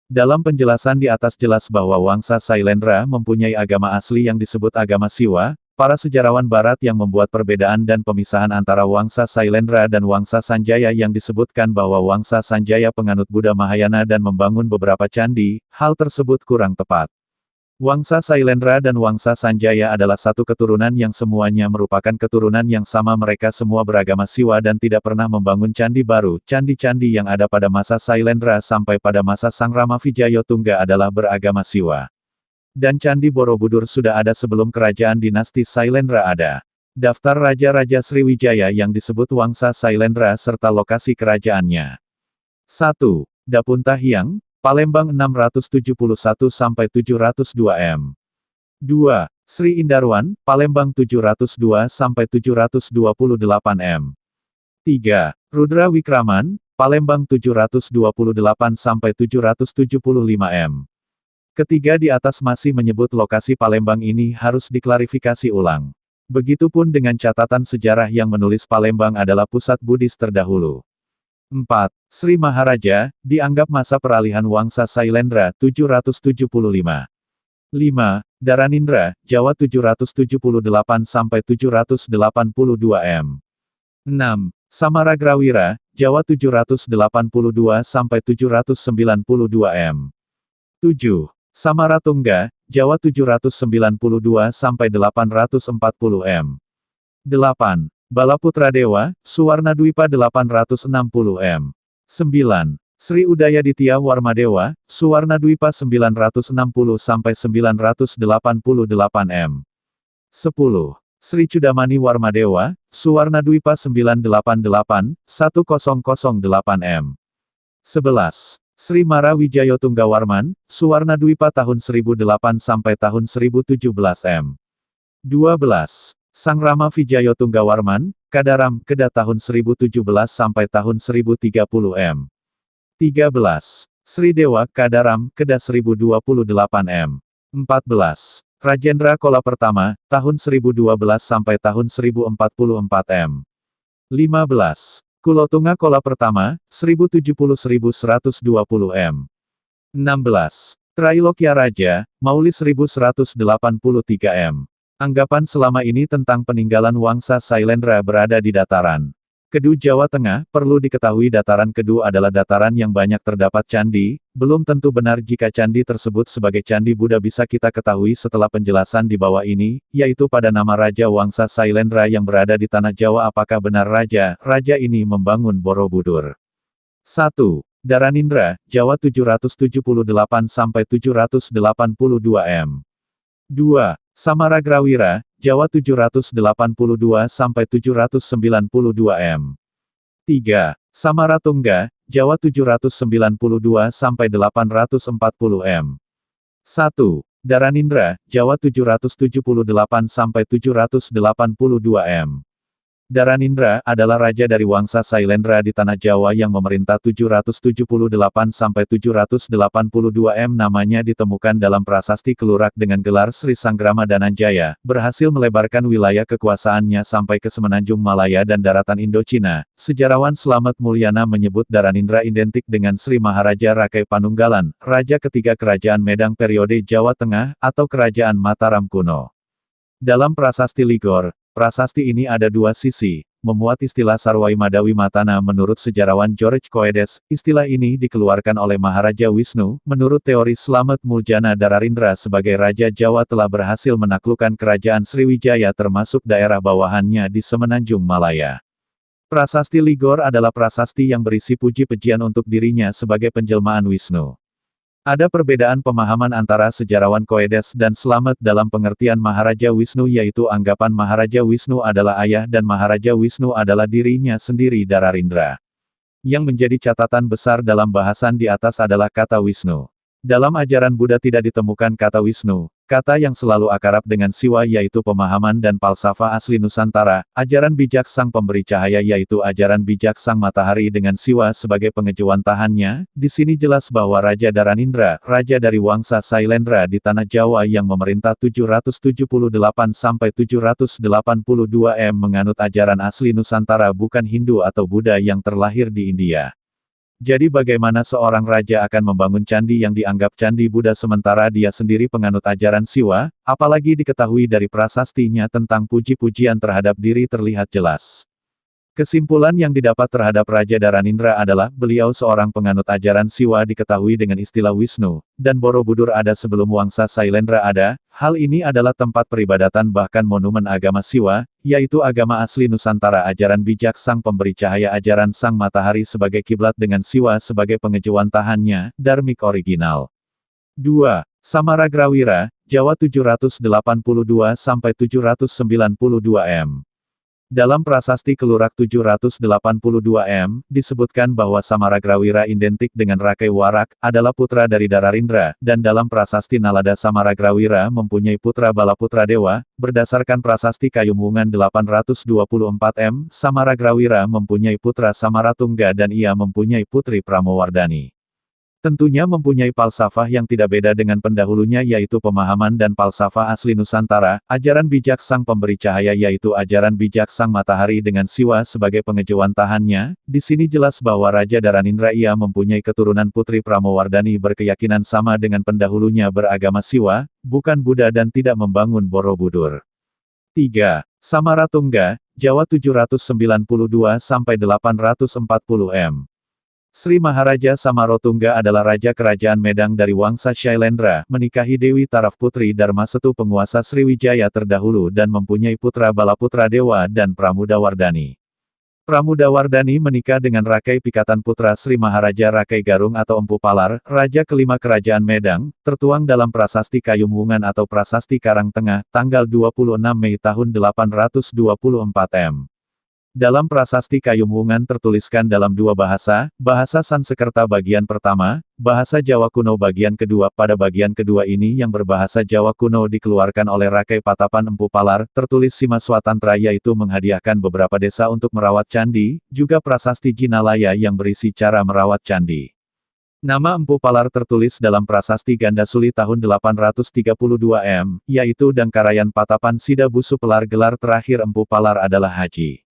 Dalam penjelasan di atas jelas bahwa Wangsa Sailendra mempunyai agama asli yang disebut agama Siwa. Para sejarawan barat yang membuat perbedaan dan pemisahan antara Wangsa Sailendra dan Wangsa Sanjaya yang disebutkan bahwa Wangsa Sanjaya penganut Buddha Mahayana dan membangun beberapa candi, hal tersebut kurang tepat. Wangsa Sailendra dan Wangsa Sanjaya adalah satu keturunan yang semuanya merupakan keturunan yang sama, mereka semua beragama Siwa dan tidak pernah membangun candi baru. Candi-candi yang ada pada masa Sailendra sampai pada masa Sang Rama Vijayotungga adalah beragama Siwa. Dan Candi Borobudur sudah ada sebelum kerajaan dinasti Sailendra ada. Daftar Raja-Raja Sriwijaya yang disebut Wangsa Sailendra serta lokasi kerajaannya. 1. Dapuntahiang, Palembang 671-702 m. 2. Sri Indarwan, Palembang 702-728 m. 3. Rudra Wikraman, Palembang 728-775 m. Ketiga di atas masih menyebut lokasi Palembang ini harus diklarifikasi ulang. Begitupun dengan catatan sejarah yang menulis Palembang adalah pusat Buddhis terdahulu. 4. Sri Maharaja, dianggap masa peralihan Wangsa Sailendra 775. 5. Daranindra, Jawa 778-782 m. 6. Samaragrawira, Jawa 782-792 m. 7. Samaratungga, Jawa 792-840 m. 8. Balaputra Dewa, Suwarnadwipa 860 m. 9. Sri Udayaditya Warmadewa, Suwarnadwipa 960-988 m. 10. Sri Chudamani Warmadewa, Suwarnadwipa 988-1008 m. 11. Sri Mara Wijayotunggawarman, Suwarnadwipa tahun 1008 sampai tahun 1017 m. 12. Sang Rama Vijayotunggawarman, Kadaram, Kedah tahun 1017 sampai tahun 1030 m. 13. Sri Dewa Kadaram, Kedah 1028 m. 14. Rajendra Kola Pertama, tahun 1012 sampai tahun 1044 m. 15. Kulotunga Kola Pertama, 1070-1120 m. 16. Trailokya Raja, Mauli 1183 m. Anggapan selama ini tentang peninggalan Wangsa Sailendra berada di dataran Kedu Jawa Tengah. Perlu diketahui dataran Kedu adalah dataran yang banyak terdapat candi. Belum tentu benar jika candi tersebut sebagai candi Buddha bisa kita ketahui setelah penjelasan di bawah ini, yaitu pada nama Raja Wangsa Sailendra yang berada di Tanah Jawa. Apakah benar Raja ini membangun Borobudur? 1. Daranindra, Jawa 778-782 m. 2. Samaragrawira, Jawa 782-792 m. 3. Samaratungga, Jawa 792-840 m. 1. Daranindra, Jawa 778-782 m. Daranindra adalah raja dari Wangsa Sailendra di Tanah Jawa yang memerintah 778-782 m. Namanya ditemukan dalam prasasti Kelurak dengan gelar Sri Sanggrama Dananjaya, berhasil melebarkan wilayah kekuasaannya sampai ke Semenanjung Malaya dan daratan Indochina. Sejarawan Slamet Mulyana menyebut Daranindra identik dengan Sri Maharaja Rakai Panunggalan, raja ketiga Kerajaan Medang periode Jawa Tengah, atau Kerajaan Mataram kuno. Dalam prasasti Ligor, prasasti ini ada dua sisi, memuat istilah Sarwai Madawi Matana. Menurut sejarawan George Coedes, istilah ini dikeluarkan oleh Maharaja Wisnu. Menurut teori Slamet Muljana, Daranindra sebagai Raja Jawa telah berhasil menaklukkan Kerajaan Sriwijaya termasuk daerah bawahannya di Semenanjung Malaya. Prasasti Ligor adalah prasasti yang berisi puji-pujian untuk dirinya sebagai penjelmaan Wisnu. Ada perbedaan pemahaman antara sejarawan Coedes dan Slamet dalam pengertian Maharaja Wisnu, yaitu anggapan Maharaja Wisnu adalah ayah dan Maharaja Wisnu adalah dirinya sendiri Daranindra. Yang menjadi catatan besar dalam bahasan di atas adalah kata Wisnu. Dalam ajaran Buddha tidak ditemukan kata Wisnu, kata yang selalu akrab dengan Siwa yaitu pemahaman dan falsafah asli Nusantara, ajaran bijak Sang Pemberi Cahaya yaitu ajaran bijak Sang Matahari dengan Siwa sebagai pengejawantahannya. Di sini jelas bahwa Raja Daranindra, raja dari Wangsa Sailendra di Tanah Jawa yang memerintah 778-782 m menganut ajaran asli Nusantara bukan Hindu atau Buddha yang terlahir di India. Jadi bagaimana seorang raja akan membangun candi yang dianggap candi Buddha sementara dia sendiri penganut ajaran Siwa, apalagi diketahui dari prasastinya tentang puji-pujian terhadap diri terlihat jelas. Kesimpulan yang didapat terhadap Raja Dharanindra adalah beliau seorang penganut ajaran Siwa diketahui dengan istilah Wisnu, dan Borobudur ada sebelum Wangsa Sailendra ada. Hal ini adalah tempat peribadatan bahkan monumen agama Siwa, yaitu agama asli Nusantara ajaran bijak sang pemberi cahaya ajaran sang matahari sebagai kiblat dengan Siwa sebagai pengejawantahannya, dharmik original. 2. Samaragrawira, Jawa 782-792 m. Dalam prasasti Kelurak 782 m, disebutkan bahwa Samaragrawira identik dengan Rakai Warak, adalah putra dari Dharanindra, dan dalam prasasti Nalada Samaragrawira mempunyai putra Balaputra Dewa, berdasarkan prasasti Kayumwungan 824 m, Samaragrawira mempunyai putra Samaratungga dan ia mempunyai putri Pramowardhani. Tentunya mempunyai falsafah yang tidak beda dengan pendahulunya yaitu pemahaman dan falsafah asli Nusantara, ajaran bijak sang pemberi cahaya yaitu ajaran bijak sang matahari dengan Siwa sebagai pengejawantahannya. Di sini jelas bahwa Raja Dharanindra ia mempunyai keturunan putri Pramowardhani berkeyakinan sama dengan pendahulunya beragama Siwa, bukan Buddha dan tidak membangun Borobudur. 3. Samaratungga, Jawa 792-840 m. Sri Maharaja Samarotungga adalah Raja Kerajaan Medang dari Wangsa Shailendra, menikahi Dewi Taraf Putri Dharmasetu penguasa Sriwijaya terdahulu dan mempunyai putra Balaputra Dewa dan Pramudawardhani. Pramudawardhani menikah dengan Rakai Pikatan putra Sri Maharaja Rakai Garung atau Empu Palar, Raja kelima Kerajaan Medang, tertuang dalam Prasasti Kayumwungan atau Prasasti Karangtengah, tanggal 26 Mei tahun 824 m. Dalam prasasti Kayumwungan tertuliskan dalam dua bahasa, bahasa Sansekerta bagian pertama, bahasa Jawa kuno bagian kedua. Pada bagian kedua ini yang berbahasa Jawa kuno dikeluarkan oleh Rakai Patapan Empu Palar, tertulis Simaswatantra yaitu menghadiahkan beberapa desa untuk merawat candi, juga prasasti Jinalaya yang berisi cara merawat candi. Nama Empu Palar tertulis dalam prasasti Gandasuli tahun 832 m, yaitu Dangkarayan Patapan Sida Busu Pelar gelar terakhir Empu Palar adalah Haji.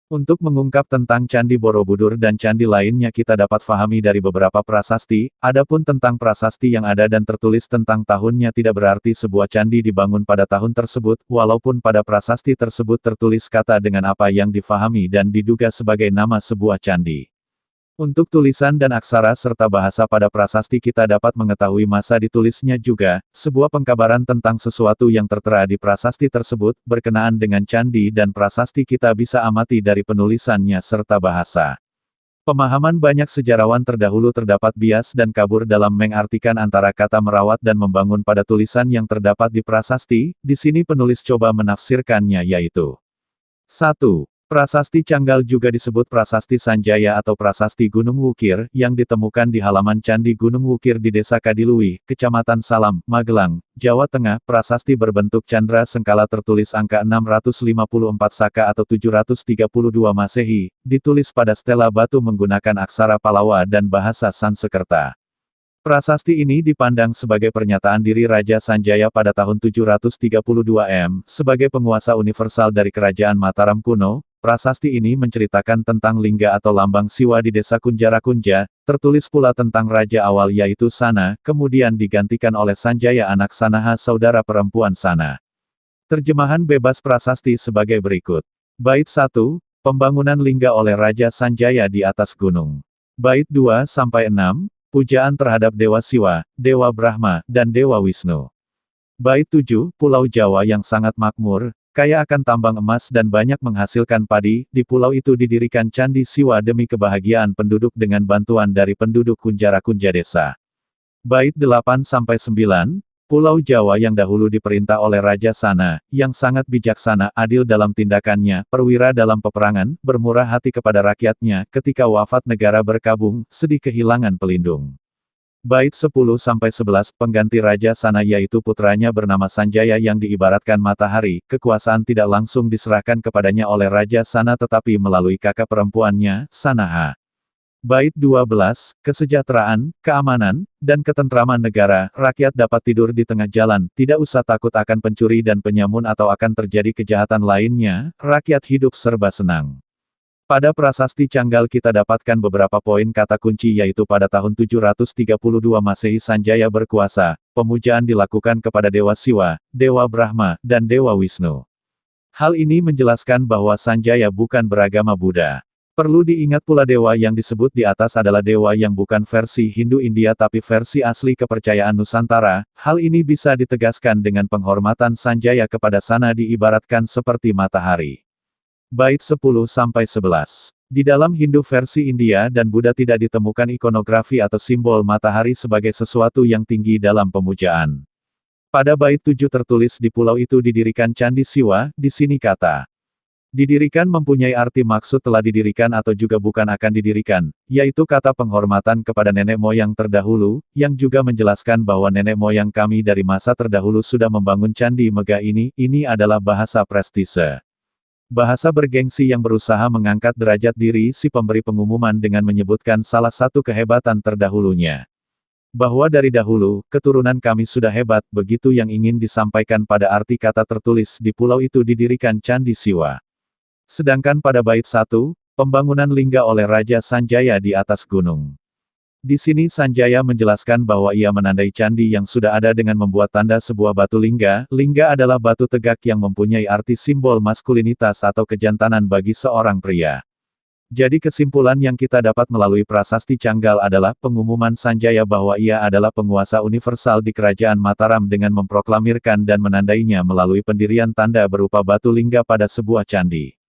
Untuk mengungkap tentang Candi Borobudur dan candi lainnya kita dapat fahami dari beberapa prasasti, adapun tentang prasasti yang ada dan tertulis tentang tahunnya tidak berarti sebuah candi dibangun pada tahun tersebut, walaupun pada prasasti tersebut tertulis kata dengan apa yang difahami dan diduga sebagai nama sebuah candi. Untuk tulisan dan aksara serta bahasa pada prasasti kita dapat mengetahui masa ditulisnya juga, sebuah pengkabaran tentang sesuatu yang tertera di prasasti tersebut, berkenaan dengan candi dan prasasti kita bisa amati dari penulisannya serta bahasa. Pemahaman banyak sejarawan terdahulu terdapat bias dan kabur dalam mengartikan antara kata merawat dan membangun pada tulisan yang terdapat di prasasti, di sini penulis coba menafsirkannya yaitu 1. Prasasti Canggal juga disebut Prasasti Sanjaya atau Prasasti Gunung Wukir, yang ditemukan di halaman Candi Gunung Wukir di Desa Kadiluwih, Kecamatan Salam, Magelang, Jawa Tengah. Prasasti berbentuk candra sengkala tertulis angka 654 Saka atau 732 Masehi, ditulis pada stela batu menggunakan aksara Palawa dan bahasa Sansekerta. Prasasti ini dipandang sebagai pernyataan diri Raja Sanjaya pada tahun 732 m, sebagai penguasa universal dari Kerajaan Mataram kuno. Prasasti ini menceritakan tentang lingga atau lambang Siwa di desa Kunjarakunja, tertulis pula tentang raja awal yaitu Sana, kemudian digantikan oleh Sanjaya anak Sanaha saudara perempuan Sana. Terjemahan bebas prasasti sebagai berikut. Bait 1, Pembangunan lingga oleh Raja Sanjaya di atas gunung. Bait 2-6, Pujaan terhadap Dewa Siwa, Dewa Brahma, dan Dewa Wisnu. Bait 7, Pulau Jawa yang sangat makmur, kaya akan tambang emas dan banyak menghasilkan padi, di pulau itu didirikan Candi Siwa demi kebahagiaan penduduk dengan bantuan dari penduduk Kunjarakunja desa. Bait 8-9, Pulau Jawa yang dahulu diperintah oleh Raja Sana, yang sangat bijaksana, adil dalam tindakannya, perwira dalam peperangan, bermurah hati kepada rakyatnya, ketika wafat negara berkabung, sedih kehilangan pelindung. Bait 10-11, Pengganti Raja Sana yaitu putranya bernama Sanjaya yang diibaratkan matahari, kekuasaan tidak langsung diserahkan kepadanya oleh Raja Sana tetapi melalui kakak perempuannya, Sanaha. Bait 12, Kesejahteraan, Keamanan, dan Ketentraman Negara, rakyat dapat tidur di tengah jalan, tidak usah takut akan pencuri dan penyamun atau akan terjadi kejahatan lainnya, rakyat hidup serba senang. Pada prasasti Canggal kita dapatkan beberapa poin kata kunci yaitu pada tahun 732 Masehi Sanjaya berkuasa, pemujaan dilakukan kepada Dewa Siwa, Dewa Brahma, dan Dewa Wisnu. Hal ini menjelaskan bahwa Sanjaya bukan beragama Buddha. Perlu diingat pula dewa yang disebut di atas adalah dewa yang bukan versi Hindu India tapi versi asli kepercayaan Nusantara. Hal ini bisa ditegaskan dengan penghormatan Sanjaya kepada Sana diibaratkan seperti matahari. Bait 10-11. Di dalam Hindu versi India dan Buddha tidak ditemukan ikonografi atau simbol matahari sebagai sesuatu yang tinggi dalam pemujaan. Pada bait 7 tertulis di pulau itu didirikan Candi Siwa, di sini kata didirikan mempunyai arti maksud telah didirikan atau juga bukan akan didirikan, yaitu kata penghormatan kepada nenek moyang terdahulu, yang juga menjelaskan bahwa nenek moyang kami dari masa terdahulu sudah membangun Candi Megah ini adalah bahasa prestise. Bahasa bergengsi yang berusaha mengangkat derajat diri si pemberi pengumuman dengan menyebutkan salah satu kehebatan terdahulunya. Bahwa dari dahulu, keturunan kami sudah hebat, begitu yang ingin disampaikan pada arti kata tertulis di pulau itu didirikan Candi Siwa. Sedangkan pada bait 1, pembangunan lingga oleh Raja Sanjaya di atas gunung. Di sini Sanjaya menjelaskan bahwa ia menandai candi yang sudah ada dengan membuat tanda sebuah batu lingga. Lingga adalah batu tegak yang mempunyai arti simbol maskulinitas atau kejantanan bagi seorang pria. Jadi kesimpulan yang kita dapat melalui prasasti Canggal adalah pengumuman Sanjaya bahwa ia adalah penguasa universal di kerajaan Mataram dengan memproklamirkan dan menandainya melalui pendirian tanda berupa batu lingga pada sebuah candi.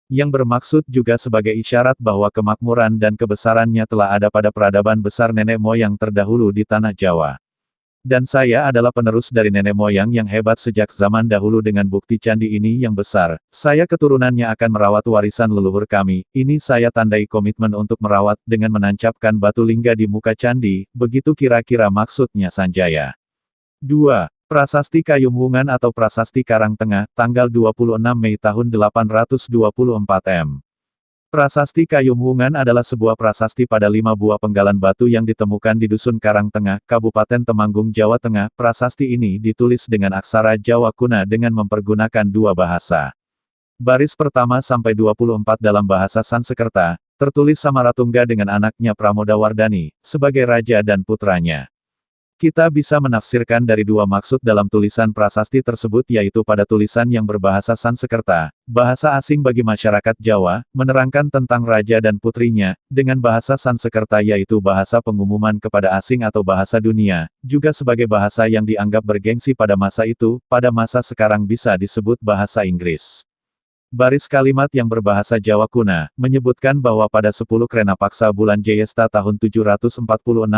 Yang bermaksud juga sebagai isyarat bahwa kemakmuran dan kebesarannya telah ada pada peradaban besar nenek moyang terdahulu di tanah Jawa. Dan saya adalah penerus dari nenek moyang yang hebat sejak zaman dahulu dengan bukti candi ini yang besar. Saya keturunannya akan merawat warisan leluhur kami. Ini saya tandai komitmen untuk merawat dengan menancapkan batu lingga di muka candi. Begitu kira-kira maksudnya Sanjaya. 2. Prasasti Kayumwungan atau Prasasti Karangtengah, tanggal 26 Mei tahun 824 M. Prasasti Kayumwungan adalah sebuah prasasti pada 5 buah penggalan batu yang ditemukan di Dusun Karangtengah, Kabupaten Temanggung, Jawa Tengah. Prasasti ini ditulis dengan aksara Jawa Kuna dengan mempergunakan 2 bahasa. Baris pertama sampai 24 dalam bahasa Sansekerta, tertulis Samaratungga dengan anaknya Pramodawardhani, sebagai raja dan putranya. Kita bisa menafsirkan dari 2 maksud dalam tulisan prasasti tersebut yaitu pada tulisan yang berbahasa Sansekerta, bahasa asing bagi masyarakat Jawa, menerangkan tentang raja dan putrinya, dengan bahasa Sansekerta yaitu bahasa pengumuman kepada asing atau bahasa dunia, juga sebagai bahasa yang dianggap bergengsi pada masa itu, pada masa sekarang bisa disebut bahasa Inggris. Baris kalimat yang berbahasa Jawa Kuna, menyebutkan bahwa pada 10 Krena Paksa bulan Jayesta tahun 746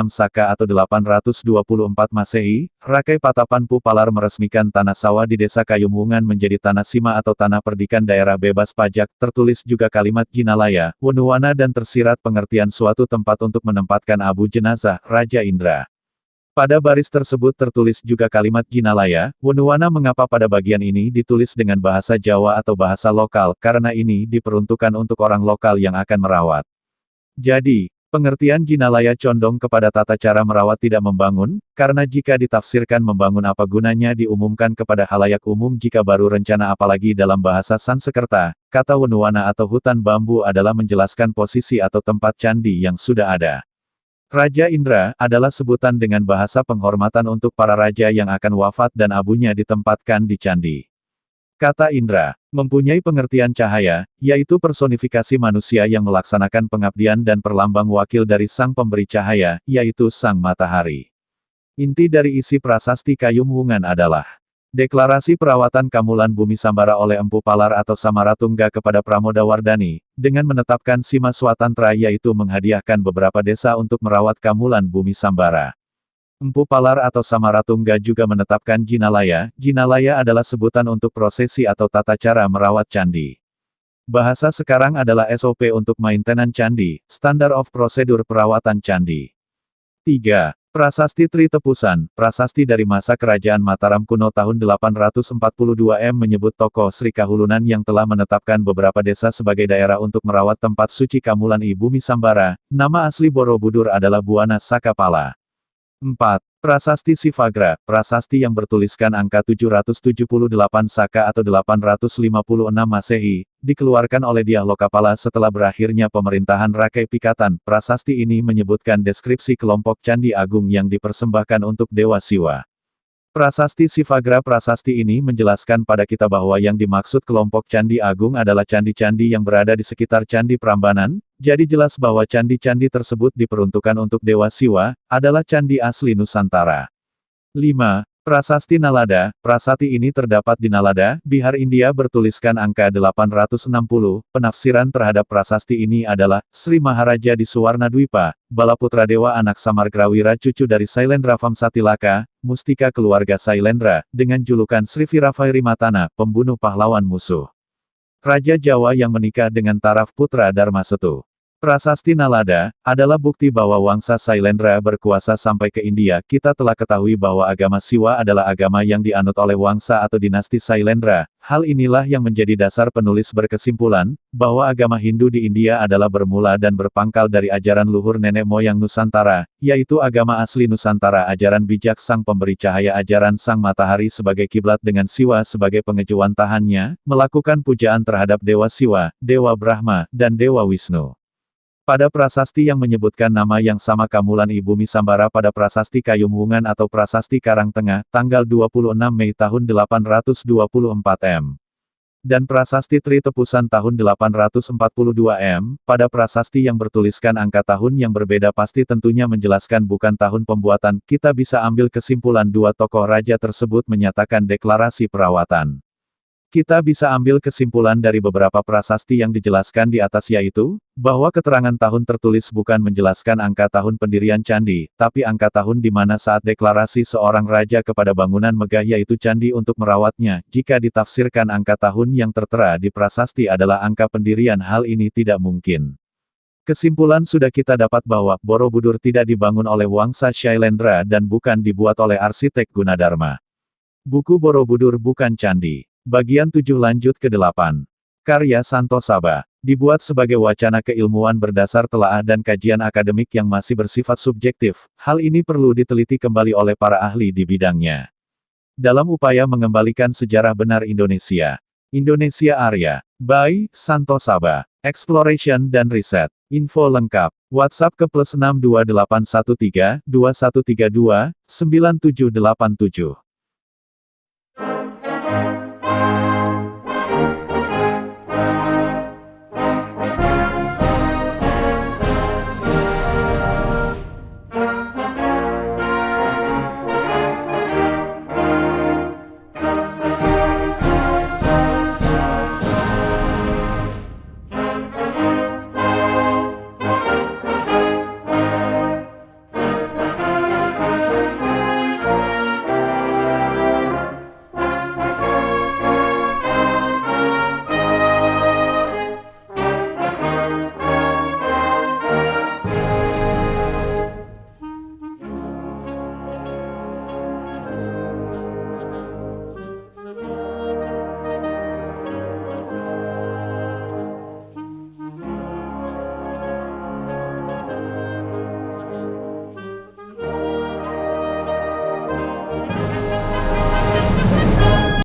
Saka atau 824 Masehi, Rakai Patapan Pupalar meresmikan tanah sawah di desa Kayumwungan menjadi tanah sima atau tanah perdikan daerah bebas pajak. Tertulis juga kalimat Jinalaya, Wenuwana dan tersirat pengertian suatu tempat untuk menempatkan abu jenazah, Raja Indra. Pada baris tersebut tertulis juga kalimat Jinalaya, Wenuwana. Mengapa pada bagian ini ditulis dengan bahasa Jawa atau bahasa lokal, karena ini diperuntukkan untuk orang lokal yang akan merawat. Jadi, pengertian Jinalaya condong kepada tata cara merawat tidak membangun, karena jika ditafsirkan membangun apa gunanya diumumkan kepada halayak umum jika baru rencana apalagi dalam bahasa Sansekerta, kata Wenuwana atau hutan bambu adalah menjelaskan posisi atau tempat candi yang sudah ada. Raja Indra adalah sebutan dengan bahasa penghormatan untuk para raja yang akan wafat dan abunya ditempatkan di candi. Kata Indra mempunyai pengertian cahaya, yaitu personifikasi manusia yang melaksanakan pengabdian dan perlambang wakil dari sang pemberi cahaya, yaitu sang matahari. Inti dari isi prasasti Kayumwungan adalah deklarasi perawatan Kamulan Bumi Sambara oleh Empu Palar atau Samaratungga kepada Pramodawardhani, dengan menetapkan Sima Swatantra yaitu menghadiahkan beberapa desa untuk merawat Kamulan Bumi Sambara. Empu Palar atau Samaratungga juga menetapkan Jinalaya. Jinalaya adalah sebutan untuk prosesi atau tata cara merawat candi. Bahasa sekarang adalah SOP untuk maintenance candi, Standard of Procedure perawatan candi. 3. Prasasti Tri Tepusan, prasasti dari masa kerajaan Mataram kuno tahun 842 M menyebut tokoh Sri Kahulunan yang telah menetapkan beberapa desa sebagai daerah untuk merawat tempat suci Kamulan I Bumi Sambara. Nama asli Borobudur adalah Buana Sakapala. 4. Prasasti Sivagra, prasasti yang bertuliskan angka 778 Saka atau 856 Masehi, dikeluarkan oleh Dyah Lokapala setelah berakhirnya pemerintahan Rakai Pikatan. Prasasti ini menyebutkan deskripsi kelompok Candi Agung yang dipersembahkan untuk Dewa Siwa. Prasasti Sivagra prasasti ini menjelaskan pada kita bahwa yang dimaksud kelompok Candi Agung adalah candi-candi yang berada di sekitar Candi Prambanan, jadi jelas bahwa candi-candi tersebut diperuntukkan untuk Dewa Siwa, adalah candi asli Nusantara. 5. Prasasti Nalada, prasasti ini terdapat di Nalada, Bihar India bertuliskan angka 860, penafsiran terhadap prasasti ini adalah, Sri Maharaja di Suwarna Dwipa, Balaputra Dewa anak Samargrawira cucu dari Sailendra Vamsatilaka, Mustika keluarga Sailendra, dengan julukan Sri Viravairimatana, pembunuh pahlawan musuh Raja Jawa yang menikah dengan Taraf Putra Darmasetu. Prasasti Nalada, adalah bukti bahwa Wangsa Sailendra berkuasa sampai ke India. Kita telah ketahui bahwa agama Siwa adalah agama yang dianut oleh Wangsa atau dinasti Sailendra. Hal inilah yang menjadi dasar penulis berkesimpulan, bahwa agama Hindu di India adalah bermula dan berpangkal dari ajaran luhur nenek moyang Nusantara, yaitu agama asli Nusantara ajaran bijak sang pemberi cahaya ajaran sang matahari sebagai kiblat dengan Siwa sebagai pengejuwantahannya, melakukan pujaan terhadap Dewa Siwa, Dewa Brahma, dan Dewa Wisnu. Pada prasasti yang menyebutkan nama yang sama Kamulan Ibumi Sambara pada prasasti Kayumwungan atau prasasti Karangtengah, tanggal 26 Mei tahun 824 M. Dan prasasti Tri Tepusan tahun 842 M, pada prasasti yang bertuliskan angka tahun yang berbeda pasti tentunya menjelaskan bukan tahun pembuatan, kita bisa ambil kesimpulan dua tokoh raja tersebut menyatakan deklarasi perawatan. Kita bisa ambil kesimpulan dari beberapa prasasti yang dijelaskan di atas yaitu, bahwa keterangan tahun tertulis bukan menjelaskan angka tahun pendirian candi, tapi angka tahun di mana saat deklarasi seorang raja kepada bangunan megah yaitu candi untuk merawatnya. Jika ditafsirkan angka tahun yang tertera di prasasti adalah angka pendirian, hal ini tidak mungkin. Kesimpulan sudah kita dapat bahwa Borobudur tidak dibangun oleh Wangsa Shailendra dan bukan dibuat oleh arsitek Gunadarma. Buku Borobudur bukan candi. Bagian 7 lanjut ke 8. Karya Santosaba. Dibuat sebagai wacana keilmuan berdasar telaah dan kajian akademik yang masih bersifat subjektif. Hal ini perlu diteliti kembali oleh para ahli di bidangnya. Dalam upaya mengembalikan sejarah benar Indonesia. Indonesia Arya. By Santosaba. Exploration dan Riset. Info lengkap. WhatsApp ke +62813 2132 9787.